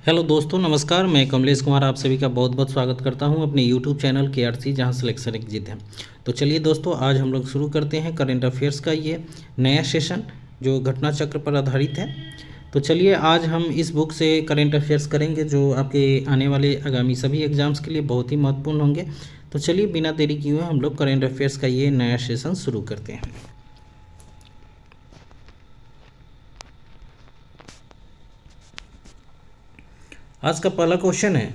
Hello दोस्तों, नमस्कार। मैं कमलेश कुमार आप सभी का बहुत बहुत स्वागत करता हूं अपने यूट्यूब चैनल KRC, जहां सिलेक्शन एक जिद है। तो चलिए दोस्तों, आज हम लोग शुरू करते हैं करंट अफेयर्स का ये नया सेशन जो घटना चक्र पर आधारित है। तो चलिए, आज हम इस बुक से करंट अफेयर्स करेंगे जो आपके आने वाले आगामी सभी एग्जाम्स के लिए बहुत ही महत्वपूर्ण होंगे। तो चलिए, बिना देरी किए हुए हम लोग करंट अफेयर्स का ये नया सेशन शुरू करते हैं। आज का पहला क्वेश्चन है,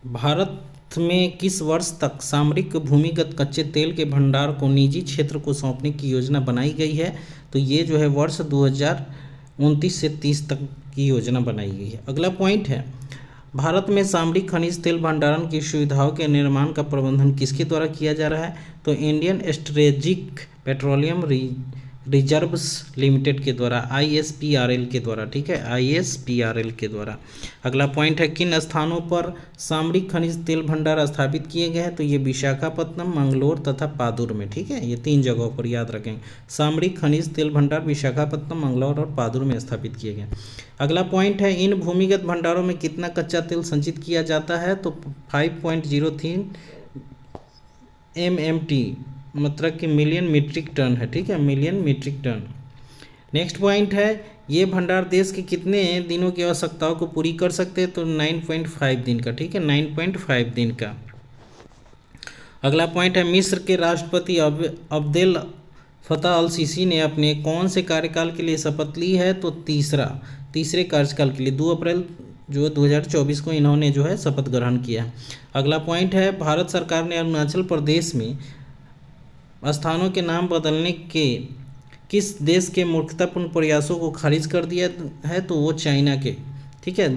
भारत में किस वर्ष तक सामरिक भूमिगत कच्चे तेल के भंडार को निजी क्षेत्र को सौंपने की योजना बनाई गई है? तो ये जो है वर्ष 2029 से 30 तक की योजना बनाई गई है। अगला पॉइंट है, भारत में सामरिक खनिज तेल भंडारण की सुविधाओं के निर्माण का प्रबंधन किसके द्वारा किया जा रहा है? तो Indian strategic petroleum reserves limited के द्वारा, ISPRL के द्वारा। ठीक है, ISPRL के द्वारा। अगला पॉइंट है, किन स्थानों पर सामरिक खनिज तेल भंडार स्थापित किए गए हैं? तो ये विशाखापत्तनम, मंगलोर तथा पादुर में। ठीक है, ये 3 जगहों पर याद रखें। सामरिक खनिज तेल भंडार विशाखापत्तनम, मंगलौर और पादुर में स्थापित किए गए। अगला पॉइंट है, इन भूमिगत भंडारों में कितना कच्चा तेल संचित किया जाता है? तो 5.03 MMT, मतलब कि मिलियन मीट्रिक टन है। ठीक है, million metric ton. Next point है, ये भंडार देश के कितने दिनों की आवश्यकताओं को पूरी कर सकते हैं? तो 9.5 दिन का। ठीक है, 9.5 दिन का। अगला पॉइंट है, मिस्र के राष्ट्रपति अब्देल फतह अल सीसी ने अपने कौन से कार्यकाल के लिए शपथ ली है? तो तीसरे कार्यकाल के लिए 2 अप्रैल जो 2024 को इन्होंने जो है शपथ ग्रहण किया। अगला पॉइंट है, भारत सरकार ने अरुणाचल प्रदेश में स्थानों के नाम बदलने के किस देश के मूर्खतापूर्ण प्रयासों को खारिज कर दिया है? तो वो चाइना के। ठीक है।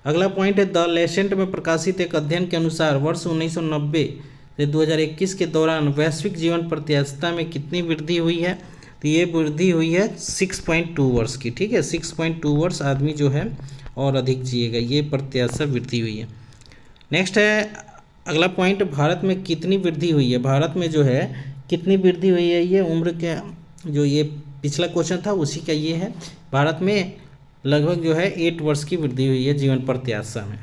अगला पॉइंट है, द लेसेंट में प्रकाशित एक अध्ययन के अनुसार वर्ष 1990 से 2021 के दौरान वैश्विक जीवन प्रत्याशिता में कितनी वृद्धि हुई है? तो ये वृद्धि हुई है 6.2 वर्ष की। ठीक है, 6.2 वर्ष आदमी जो है और अधिक जिएगा, ये प्रत्याशा वृद्धि हुई है। नेक्स्ट है, अगला पॉइंट, भारत में कितनी वृद्धि हुई है? भारत में जो है कितनी वृद्धि हुई है? ये उम्र के, जो ये पिछला क्वेश्चन था उसी का ये है। भारत में लगभग जो है 8 वर्ष की वृद्धि हुई है जीवन प्रत्याशा में।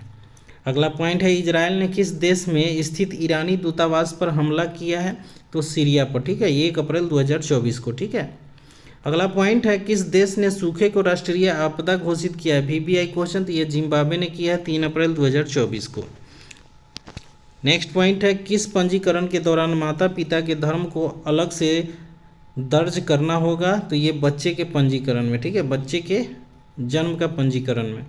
अगला पॉइंट है, इजराइल ने किस देश में स्थित ईरानी दूतावास पर हमला किया है? तो सीरिया पर। ठीक है, 1 अप्रैल 2024 को। ठीक है। अगला पॉइंट है, किस देश ने सूखे को राष्ट्रीय आपदा घोषित किया है? VBI question. तो ये जिम्बाब्वे ने किया है 3 अप्रैल 2024 को। नेक्स्ट पॉइंट है, किस पंजीकरण के दौरान माता पिता के धर्म को अलग से दर्ज करना होगा? तो ये बच्चे के पंजीकरण में। ठीक है, बच्चे के जन्म का पंजीकरण में।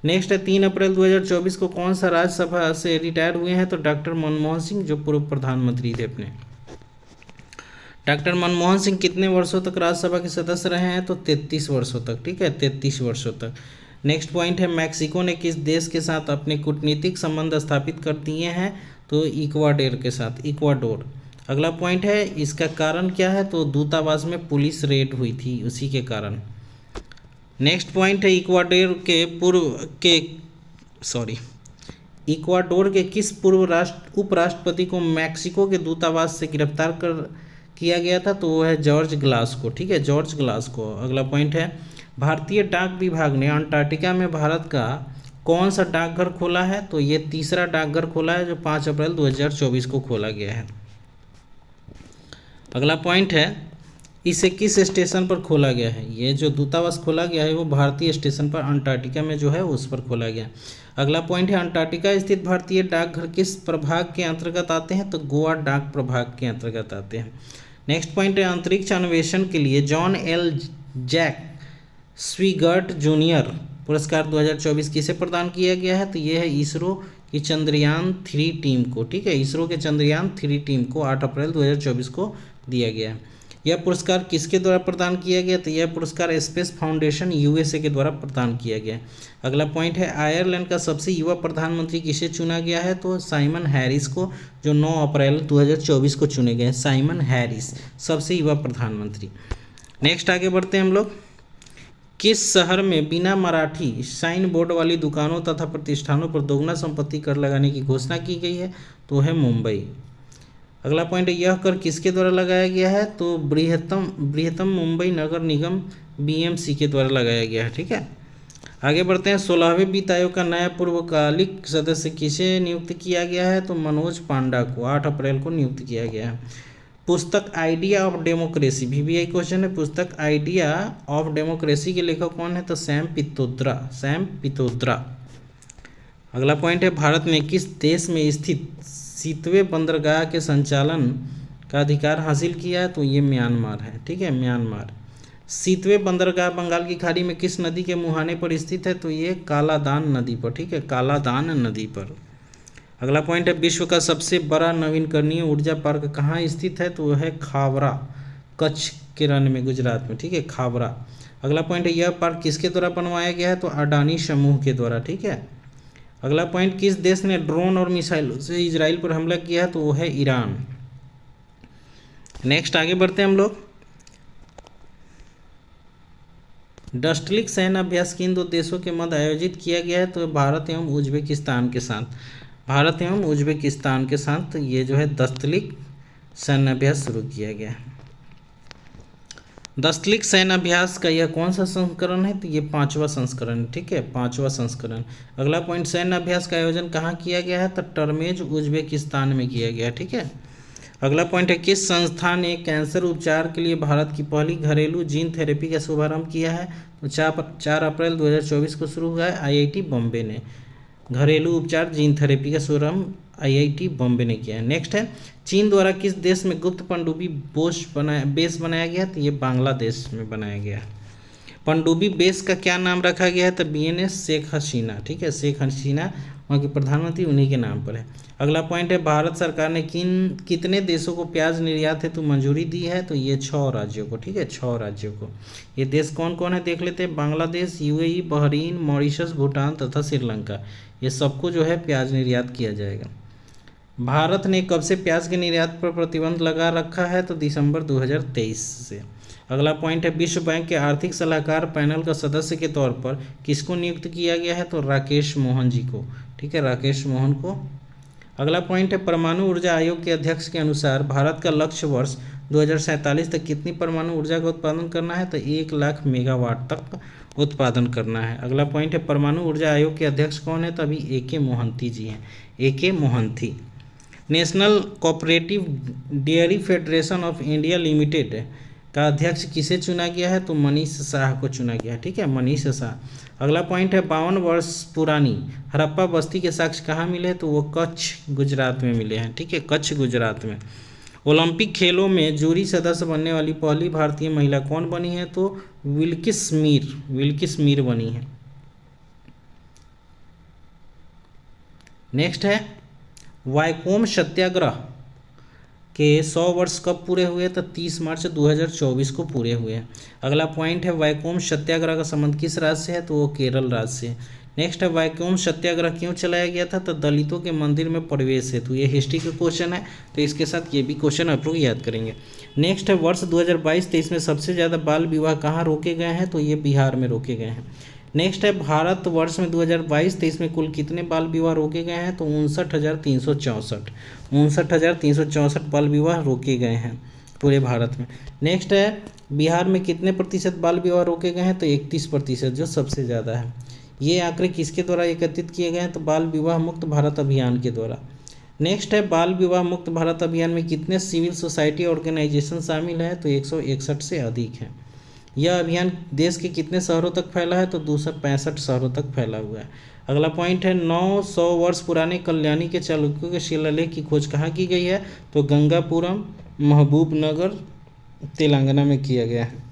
नेक्स्ट है, 3 अप्रैल 2024 को कौन सा राज्यसभा से रिटायर हुए हैं? तो डॉक्टर मनमोहन सिंह, जो पूर्व प्रधानमंत्री थे अपने। डॉक्टर मनमोहन सिंह कितने वर्षों तक राज्यसभा के सदस्य रहे हैं? तो 33 वर्षों तक। ठीक है, 33 वर्षों तक। नेक्स्ट पॉइंट है, मैक्सिको ने किस देश के साथ अपने कूटनीतिक संबंध स्थापित कर दिए हैं? तो इक्वाडोर के साथ, इक्वाडोर। अगला पॉइंट है, इसका कारण क्या है? तो दूतावास में पुलिस रेड हुई थी, उसी के कारण। नेक्स्ट पॉइंट है, इक्वाडोर के किस पूर्व उपराष्ट्रपति को मैक्सिको के दूतावास से गिरफ्तार किया गया था? तो वो है जॉर्ज ग्लासको। ठीक है, जॉर्ज ग्लासको। अगला पॉइंट है, भारतीय डाक विभाग ने अंटार्कटिका में भारत का कौन सा डाकघर खोला है? तो ये तीसरा डाकघर खोला है जो 5 अप्रैल 2024 को खोला गया है। अगला पॉइंट है, इसे किस स्टेशन पर खोला गया है? ये जो दूतावास खोला गया है वो भारतीय स्टेशन पर अंटार्कटिका में जो है उस पर खोला गया। अगला पॉइंट है, अंटार्कटिका स्थित भारतीय डाकघर किस प्रभाग के अंतर्गत आते हैं? तो गोवा डाक प्रभाग के अंतर्गत आते हैं। नेक्स्ट पॉइंट है, अंतरिक्ष अन्वेषण के लिए जॉन एल जैक स्वीगर्ट जूनियर पुरस्कार 2024 किसे प्रदान किया गया है? तो ये है इसरो की चंद्रयान 3 टीम को। ठीक है, इसरो के चंद्रयान 3 टीम को 8 अप्रैल 2024 को दिया गया है। यह पुरस्कार किसके द्वारा प्रदान किया गया? तो यह पुरस्कार स्पेस फाउंडेशन USA के द्वारा प्रदान किया गया। अगला पॉइंट है, आयरलैंड का सबसे युवा प्रधानमंत्री किसे चुना गया है? तो साइमन हैरिस को, जो 9 अप्रैल 2024 को चुने गए हैं। साइमन हैरिस सबसे युवा प्रधानमंत्री। नेक्स्ट आगे बढ़ते हैं हम लोग। किस शहर में बिना मराठी साइन बोर्ड वाली दुकानों तथा प्रतिष्ठानों पर दोगुना संपत्ति कर लगाने की घोषणा की गई है? तो है मुंबई। अगला पॉइंट है, यह कर किसके द्वारा लगाया गया है? तो बृहत्तम मुंबई नगर निगम BMC के द्वारा लगाया गया है। ठीक है। आगे बढ़ते हैं। 16वें वित्त आयोग का नया पूर्वकालिक सदस्य किसे नियुक्त किया गया है? तो मनोज पांडा को 8 अप्रैल को नियुक्त किया गया है। पुस्तक idea of democracy, VBI question है। पुस्तक आइडिया ऑफ डेमोक्रेसी के लेखक कौन है? तो सैम पित्रोदा। अगला पॉइंट है, भारत में किस देश में स्थित सीतवे बंदरगाह के संचालन का अधिकार हासिल किया है? तो ये म्यांमार है, ठीक है, म्यांमार। सीतवे बंदरगाह बंगाल की खाड़ी में किस नदी के मुहाने पर स्थित है? तो ये कालादान नदी पर, ठीक है, कालादान नदी पर। अगला पॉइंट है, विश्व का सबसे बड़ा नवीकरणीय ऊर्जा पार्क कहाँ स्थित है? तो वह है खावरा, कच्छ के रण में, गुजरात में, ठीक है, खावरा। अगला पॉइंट है, यह पार्क किसके द्वारा बनवाया गया है? तो अडानी समूह के द्वारा, ठीक है। अगला पॉइंट, किस देश ने ड्रोन और मिसाइलों से इजराइल पर हमला किया है? तो वो है ईरान। नेक्स्ट आगे बढ़ते हैं हम लोग। डस्टलिक सैन्य अभ्यास किन 2 देशों के मध्य आयोजित किया गया है? तो भारत एवं उज्बेकिस्तान के साथ, भारत एवं उज्बेकिस्तान के साथ ये जो है दस्तलिक सैन्य अभ्यास शुरू किया गया है। दस्तलिक सैन्य अभ्यास का यह कौन सा संस्करण है? तो ये 5वां संस्करण, ठीक है, 5वां संस्करण। अगला पॉइंट, सैन्य अभ्यास का आयोजन कहाँ किया गया है? तो टर्मेज उज्बेकिस्तान में किया गया, ठीक है। अगला पॉइंट है, किस संस्था ने कैंसर उपचार के लिए भारत की पहली घरेलू जीन थेरेपी का शुभारंभ किया है? तो 4 अप्रैल 2024 को शुरू हुआ है, IIT बॉम्बे ने। घरेलू उपचार जीन थेरेपी का शुभारंभ IIT बॉम्बे ने किया है। नेक्स्ट है, चीन द्वारा किस देश में गुप्त पनडुब्बी बेस बनाया गया? तो ये बांग्लादेश में बनाया गया है। पनडुब्बी बेस का क्या नाम रखा गया है? तो BNS शेख हसीना, ठीक है, शेख हसीना वहाँ के प्रधानमंत्री उन्हीं के नाम पर है। अगला पॉइंट है, भारत सरकार ने कितने देशों को प्याज निर्यात हेतु मंजूरी दी है? तो ये 6 राज्यों को, ठीक है, 6 राज्यों को। ये देश कौन कौन है देख लेते हैं। Bangladesh, UAE, Bahrain, Mauritius, Bhutan तथा श्रीलंका, ये सबको जो है प्याज निर्यात किया जाएगा। भारत ने कब से प्याज के निर्यात पर प्रतिबंध लगा रखा है? तो दिसंबर 2023 से। अगला पॉइंट है, विश्व बैंक के आर्थिक सलाहकार पैनल का सदस्य के तौर पर किसको नियुक्त किया गया है? तो राकेश मोहन जी को, ठीक है, राकेश मोहन को। अगला पॉइंट है, परमाणु ऊर्जा आयोग के अध्यक्ष के अनुसार भारत का लक्ष्य वर्ष 2047 तक कितनी परमाणु ऊर्जा का उत्पादन करना है? तो 1 लाख मेगावाट तक उत्पादन करना है। अगला पॉइंट है, परमाणु ऊर्जा आयोग के अध्यक्ष कौन है? तो अभी AK मोहंती जी हैं, AK Mohanty. National cooperative dairy federation of India limited का अध्यक्ष किसे चुना गया है? तो मनीष शाह को चुना गया है, ठीक है, मनीष शाह। अगला पॉइंट है, 52 वर्ष पुरानी हड़प्पा बस्ती के साक्ष्य कहाँ मिले? तो वो कच्छ, गुजरात में मिले हैं, ठीक है, कच्छ, गुजरात में। ओलंपिक खेलों में जूरी सदस्य बनने वाली पहली भारतीय महिला कौन बनी है? तो विल्किस मीर बनी है। नेक्स्ट है, वाइकोम सत्याग्रह के 100 वर्ष कब पूरे हुए? तो 30 मार्च 2024 को पूरे हुए हैं। अगला पॉइंट है, वाइकोम सत्याग्रह का संबंध किस राज्य से है? तो वो केरल राज्य से है। नेक्स्ट है, वाइकोम सत्याग्रह क्यों चलाया गया था? तो दलितों के मंदिर में प्रवेश है। तो ये हिस्ट्री का क्वेश्चन है, तो इसके साथ ये भी क्वेश्चन आप लोग याद करेंगे। नेक्स्ट है, वर्ष 2022-23 में सबसे ज़्यादा बाल विवाह कहाँ रोके गए हैं? तो ये बिहार में रोके गए हैं। नेक्स्ट है, भारत वर्ष में 2022-23 में कुल कितने बाल विवाह रोके गए हैं? तो 59,364 बाल विवाह रोके गए हैं पूरे भारत में। नेक्स्ट है, बिहार में कितने प्रतिशत बाल विवाह रोके गए हैं? तो 31%, जो सबसे ज़्यादा है। ये आंकड़े किसके द्वारा एकत्रित किए गए हैं? तो बाल विवाह मुक्त भारत अभियान के द्वारा। नेक्स्ट है, बाल विवाह मुक्त भारत अभियान में कितने सिविल सोसाइटी ऑर्गेनाइजेशन शामिल हैं? तो 161 से अधिक हैं। यह अभियान देश के कितने शहरों तक फैला है? तो 265 शहरों तक फैला हुआ है। अगला पॉइंट है, 900 वर्ष पुराने कल्याणी के चालुक्यों के शिलालेख की खोज कहाँ की गई है? तो गंगापुरम, महबूबनगर, तेलंगाना में किया गया है।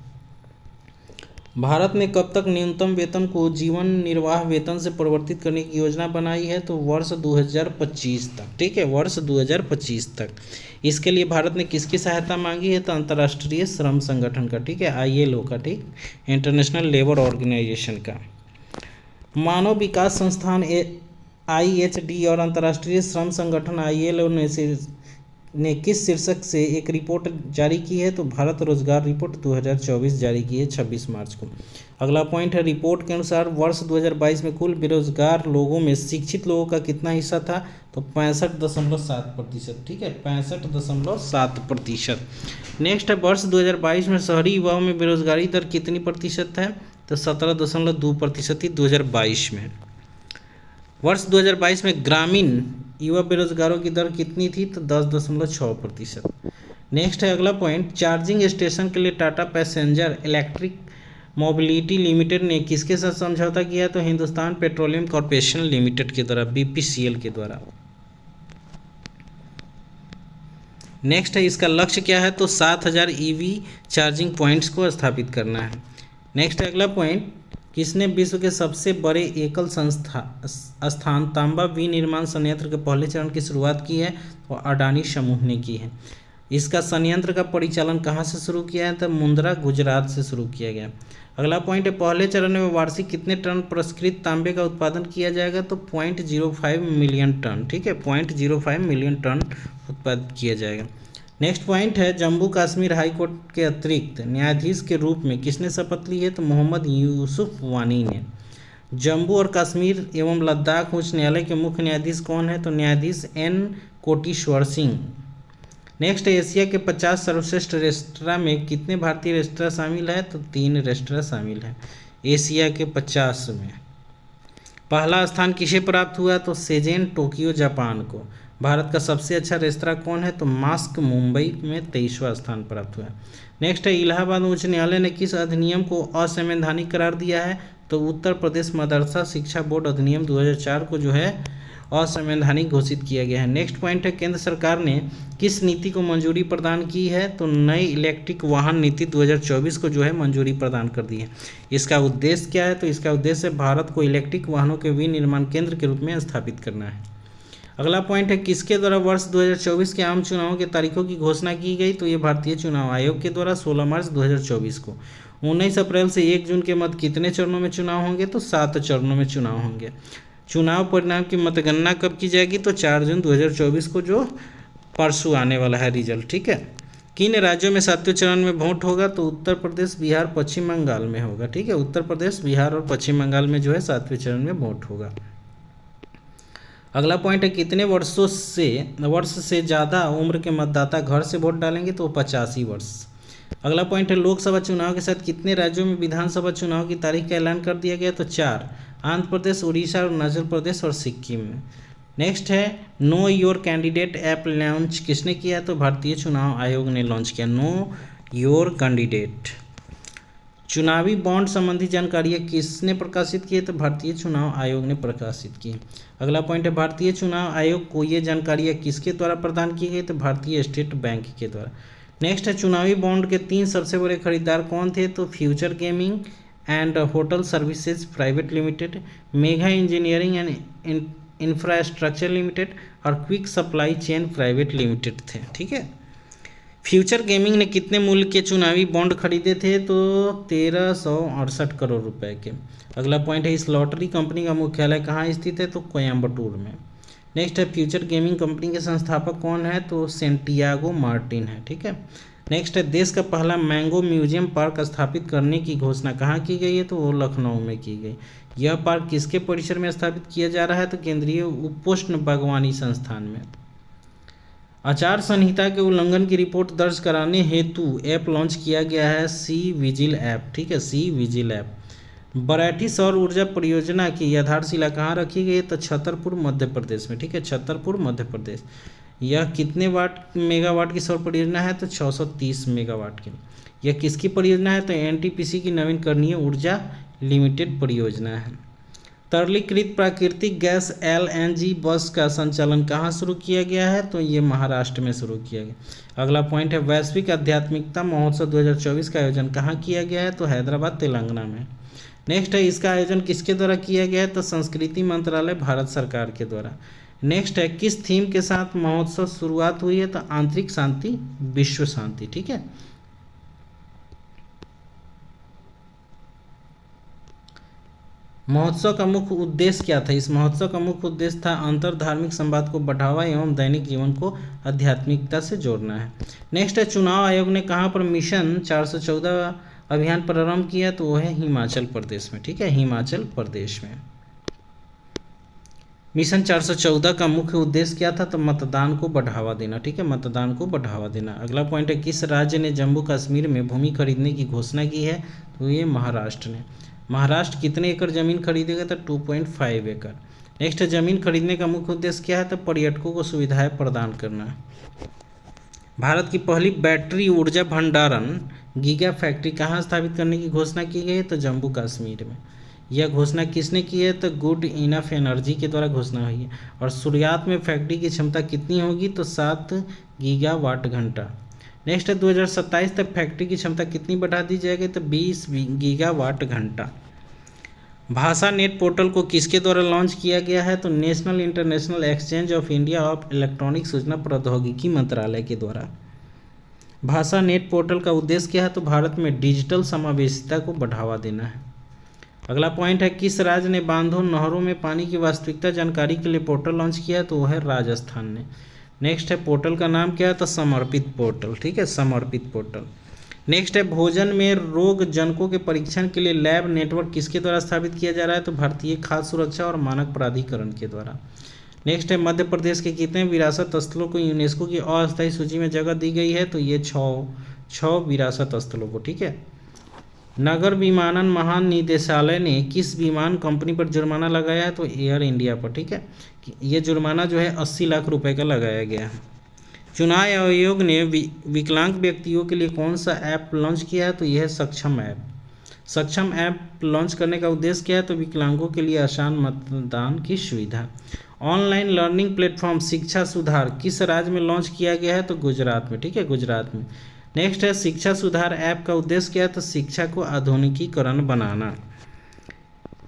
भारत ने कब तक न्यूनतम वेतन को जीवन निर्वाह वेतन से परिवर्तित करने की योजना बनाई है? तो वर्ष 2025 तक, ठीक है, वर्ष 2025 तक। इसके लिए भारत ने किसकी सहायता मांगी है? तो अंतर्राष्ट्रीय श्रम संगठन का, ठीक है, ILO का, ठीक, इंटरनेशनल लेबर ऑर्गेनाइजेशन का। मानव विकास संस्थान IHD और अंतर्राष्ट्रीय श्रम संगठन ILO ने किस शीर्षक से एक रिपोर्ट जारी की है? तो भारत रोजगार रिपोर्ट 2024 जारी की है 26 मार्च को। अगला पॉइंट है, रिपोर्ट के अनुसार वर्ष 2022 में कुल बेरोजगार लोगों में शिक्षित लोगों का कितना हिस्सा था? तो 65.7%, ठीक है, 65.7%। नेक्स्ट है, वर्ष 2022 में शहरी युवाओं में बेरोजगारी दर कितनी प्रतिशत है? तो 17.2% थी 2022 में। वर्ष 2022 में ग्रामीण युवा बेरोजगारों की दर कितनी थी? तो 10.6%। नेक्स्ट है अगला पॉइंट, चार्जिंग स्टेशन के लिए Tata passenger electric mobility limited ने किसके साथ समझौता किया? तो हिंदुस्तान पेट्रोलियम कॉर्पोरेशन लिमिटेड के द्वारा, बीपीसीएल के द्वारा। नेक्स्ट है इसका लक्ष्य क्या है? तो 7,000 ईवी चार्जिंग पॉइंट्स को स्थापित करना है। नेक्स्ट है अगला पॉइंट, किसने विश्व के सबसे बड़े एकल स्थान तांबा विनिर्माण संयंत्र के पहले चरण की शुरुआत की है? और अडानी समूह ने की है। इसका संयंत्र का परिचालन कहाँ से शुरू किया है? तो मुंद्रा, गुजरात से शुरू किया गया। अगला पॉइंट है, पहले चरण में वार्षिक कितने टन प्रसंस्कृत तांबे का उत्पादन किया जाएगा? तो 0.05 मिलियन टन। ठीक है, 0.05 मिलियन टन उत्पादित किया जाएगा। नेक्स्ट पॉइंट है, जम्मू कश्मीर हाई कोर्ट के अतिरिक्त न्यायाधीश के रूप में किसने शपथ ली है? तो मोहम्मद यूसुफ वानी ने। जम्मू और कश्मीर एवं लद्दाख उच्च न्यायालय के मुख्य न्यायाधीश कौन है? तो न्यायाधीश N Koteshwar Singh. Next, Asia के 50 सर्वश्रेष्ठ रेस्तरां में कितने भारतीय रेस्तरां शामिल है? तो 3 रेस्तरां शामिल है एशिया के 50 में। पहला स्थान किसे प्राप्त हुआ? तो सेजेन, टोक्यो, जापान को। भारत का सबसे अच्छा रेस्तरां कौन है? तो मास्क, मुंबई में 23वां स्थान प्राप्त हुआ है। नेक्स्ट है, इलाहाबाद उच्च न्यायालय ने किस अधिनियम को असंवैधानिक करार दिया है? तो उत्तर प्रदेश मदरसा शिक्षा बोर्ड अधिनियम 2004 को जो है असंवैधानिक घोषित किया गया है। नेक्स्ट पॉइंट है, केंद्र सरकार ने किस नीति को मंजूरी प्रदान की है? तो नई इलेक्ट्रिक वाहन नीति 2024 को जो है मंजूरी प्रदान कर दी है। इसका उद्देश्य क्या है? तो इसका उद्देश्य भारत को इलेक्ट्रिक वाहनों के विनिर्माण केंद्र के रूप में स्थापित करना है। अगला पॉइंट है, किसके द्वारा वर्ष 2024 के आम चुनावों की तारीखों की घोषणा की गई? तो ये भारतीय चुनाव आयोग के द्वारा 16 मार्च 2024 को। 19 अप्रैल से 1 जून के मध्य कितने चरणों में चुनाव होंगे? तो 7 चरणों में चुनाव होंगे। चुनाव परिणाम की मतगणना कब की जाएगी? तो 4 जून 2024 को, जो परसों आने वाला है रिजल्ट। ठीक है, किन राज्यों में 7वें चरण में वोट होगा? तो उत्तर प्रदेश, बिहार, पश्चिम बंगाल में होगा। ठीक है, उत्तर प्रदेश, बिहार और पश्चिम बंगाल में जो है 7वें चरण में वोट होगा। अगला पॉइंट है, कितने वर्ष से ज़्यादा उम्र के मतदाता घर से वोट डालेंगे? तो 85 वर्ष। अगला पॉइंट है, लोकसभा चुनाव के साथ कितने राज्यों में विधानसभा चुनाव की तारीख का ऐलान कर दिया गया? तो 4, आंध्र प्रदेश, उड़ीसा, अरुणाचल प्रदेश और सिक्किम में। नेक्स्ट है, know your candidate app launch किसने किया? तो भारतीय चुनाव आयोग ने लॉन्च किया नो योर कैंडिडेट। चुनावी बॉन्ड संबंधी जानकारियाँ किसने प्रकाशित की? तो भारतीय चुनाव आयोग ने प्रकाशित की। अगला पॉइंट है, भारतीय चुनाव आयोग को ये जानकारियाँ किसके द्वारा प्रदान की गई? तो भारतीय स्टेट बैंक के द्वारा। नेक्स्ट है, चुनावी बॉन्ड के 3 सबसे बड़े खरीदार कौन थे? तो future gaming and hotel services private limited, mega engineering and infrastructure limited और quick supply chain private limited थे। ठीक है, फ्यूचर गेमिंग ने कितने मूल्य के चुनावी बॉन्ड खरीदे थे? तो 1368 करोड़ रुपए के। अगला पॉइंट है, इस लॉटरी कंपनी का मुख्यालय कहाँ स्थित है? तो कोयम्बटूर में। नेक्स्ट है, फ्यूचर गेमिंग कंपनी के संस्थापक कौन है? तो सेंटियागो मार्टिन है। ठीक है, नेक्स्ट है, देश का पहला मैंगो म्यूजियम पार्क स्थापित करने की घोषणा कहाँ की गई है? तो वो लखनऊ में की गई। यह पार्क किसके परिसर में स्थापित किया जा रहा है? तो केंद्रीय उपोष्ण बागवानी संस्थान में। आचार संहिता के उल्लंघन की रिपोर्ट दर्ज कराने हेतु ऐप लॉन्च किया गया है सी विजिल ऐप। ठीक है, सी विजिल ऐप। बरैठी सौर ऊर्जा परियोजना की आधारशिला कहाँ रखी गई है? तो छतरपुर मध्य प्रदेश में। ठीक है, छतरपुर मध्य प्रदेश। यह कितने मेगावाट की सौर परियोजना है? तो 630 मेगावाट की। यह किसकी परियोजना है? तो एनटीपीसी की नवीकरणीय ऊर्जा लिमिटेड परियोजना है। तरलीकृत प्राकृतिक गैस एलएनजी बस का संचालन कहाँ शुरू किया गया है? तो ये महाराष्ट्र में शुरू किया गया। अगला पॉइंट है, वैश्विक आध्यात्मिकता महोत्सव 2024 का आयोजन कहाँ किया गया है? तो हैदराबाद, तेलंगाना में। नेक्स्ट है, इसका आयोजन किसके द्वारा किया गया है? तो संस्कृति मंत्रालय, भारत सरकार के द्वारा। नेक्स्ट है, किस थीम के साथ महोत्सव शुरुआत हुई है? तो आंतरिक शांति, विश्व शांति। ठीक है, महोत्सव का मुख्य उद्देश्य क्या था? इस महोत्सव का मुख्य उद्देश्य था अंतर धार्मिक संवाद को बढ़ावा एवं दैनिक जीवन को आध्यात्मिकता से जोड़ना है। नेक्स्ट है, चुनाव आयोग ने कहाँ पर मिशन 414 अभियान प्रारंभ किया? तो वो है हिमाचल प्रदेश में। ठीक है, हिमाचल प्रदेश में। मिशन 414 का मुख्य उद्देश्य क्या था? तो मतदान को बढ़ावा देना। ठीक है, मतदान को बढ़ावा देना। अगला पॉइंट है, किस राज्य ने जम्मू कश्मीर में भूमि खरीदने की घोषणा की है? तो ये महाराष्ट्र ने। महाराष्ट्र कितने एकड़ ज़मीन खरीदेगा? तो 2.5 एकड़। नेक्स्ट, ज़मीन खरीदने का मुख्य उद्देश्य क्या है? तो पर्यटकों को सुविधाएं प्रदान करना है। भारत की पहली बैटरी ऊर्जा भंडारण गीगा फैक्ट्री कहाँ स्थापित करने की घोषणा की गई है? तो जम्मू कश्मीर में। यह घोषणा किसने की है? तो गुड इनफ एनर्जी के द्वारा घोषणा हुई है। और शुरुआत में फैक्ट्री की क्षमता कितनी होगी? तो 7 गीगावाट घंटा। नेक्स्ट है 2027 तक फैक्ट्री की क्षमता कितनी बढ़ा दी जाएगी? तो 20 गीगावाट घंटा। भाषा नेट पोर्टल को किसके द्वारा लॉन्च किया गया है? तो national international exchange of India of electronic सूचना प्रौद्योगिकी मंत्रालय के द्वारा। भाषा नेट पोर्टल का उद्देश्य क्या है? तो भारत में डिजिटल समावेशिता को बढ़ावा देना है। अगला पॉइंट है, किस राज्य ने बांधों नहरों में पानी की वास्तविकता जानकारी के लिए पोर्टल लॉन्च किया है? तो वह है राजस्थान ने। नेक्स्ट है, पोर्टल का नाम क्या है? तो समर्पित पोर्टल। ठीक है, समर्पित पोर्टल। नेक्स्ट है, भोजन में रोग जनकों के परीक्षण के लिए लैब नेटवर्क किसके द्वारा स्थापित किया जा रहा है? तो भारतीय खाद्य सुरक्षा और मानक प्राधिकरण के द्वारा। नेक्स्ट है, मध्य प्रदेश के कितने विरासत स्थलों को यूनेस्को की अस्थायी सूची में जगह दी गई है? तो ये 6 विरासत स्थलों को। ठीक है। नगर विमानन महानिदेशालय ने किस विमान कंपनी पर जुर्माना लगाया है? तो एयर इंडिया पर। ठीक है, ये जुर्माना जो है 80 लाख रुपए का लगाया गया है। चुनाव आयोग ने विकलांग व्यक्तियों के लिए कौन सा ऐप लॉन्च किया है? तो यह है सक्षम ऐप। सक्षम ऐप लॉन्च करने का उद्देश्य क्या है? तो विकलांगों के लिए आसान मतदान की सुविधा। ऑनलाइन लर्निंग प्लेटफॉर्म शिक्षा सुधार किस राज्य में लॉन्च किया गया है? तो गुजरात में। ठीक है, गुजरात में। नेक्स्ट है, शिक्षा सुधार ऐप का उद्देश्य क्या है? तो शिक्षा को आधुनिकीकरण बनाना।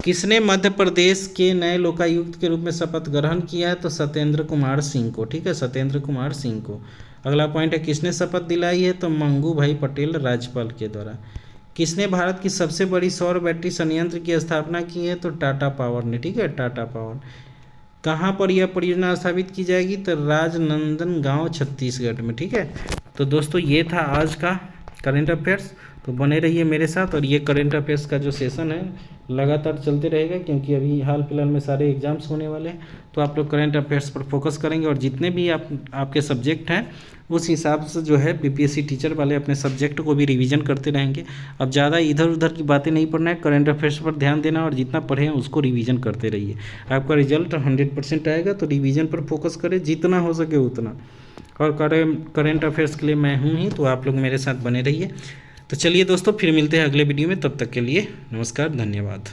किसने मध्य प्रदेश के नए लोकायुक्त के रूप में शपथ ग्रहण किया है? तो सत्येंद्र कुमार सिंह को। ठीक है, सत्येंद्र कुमार सिंह को। अगला पॉइंट है, किसने शपथ दिलाई है? तो मंगू भाई पटेल राज्यपाल के द्वारा। किसने भारत की सबसे बड़ी सौर बैटरी संयंत्र की स्थापना की है? तो टाटा पावर ने। ठीक है, टाटा पावर। कहाँ पर यह परियोजना स्थापित की जाएगी? तो राजनंदनगांव छत्तीसगढ़ में। ठीक है, तो दोस्तों ये था आज का करंट अफेयर्स। तो बने रहिए मेरे साथ, और ये करंट अफेयर्स का जो सेशन है लगातार चलते रहेगा, क्योंकि अभी हाल फिलहाल में सारे एग्जाम्स होने वाले हैं। तो आप लोग करंट अफेयर्स पर फोकस करेंगे, और जितने भी आपके सब्जेक्ट हैं उस हिसाब से जो है बीपीएससी टीचर वाले अपने सब्जेक्ट को भी रिवीजन करते रहेंगे। अब ज़्यादा इधर उधर की बातें नहीं पढ़ना है, करंट अफेयर्स पर ध्यान देना, और जितना पढ़े हैं उसको रिवीजन करते रहिए। आपका रिजल्ट 100% आएगा, तो रिवीजन पर फोकस करें जितना हो सके उतना। और करंट अफेयर्स के लिए मैं हूँ ही, तो आप लोग मेरे साथ बने रहिए। तो चलिए दोस्तों, फिर मिलते हैं अगले वीडियो में। तब तक के लिए नमस्कार, धन्यवाद।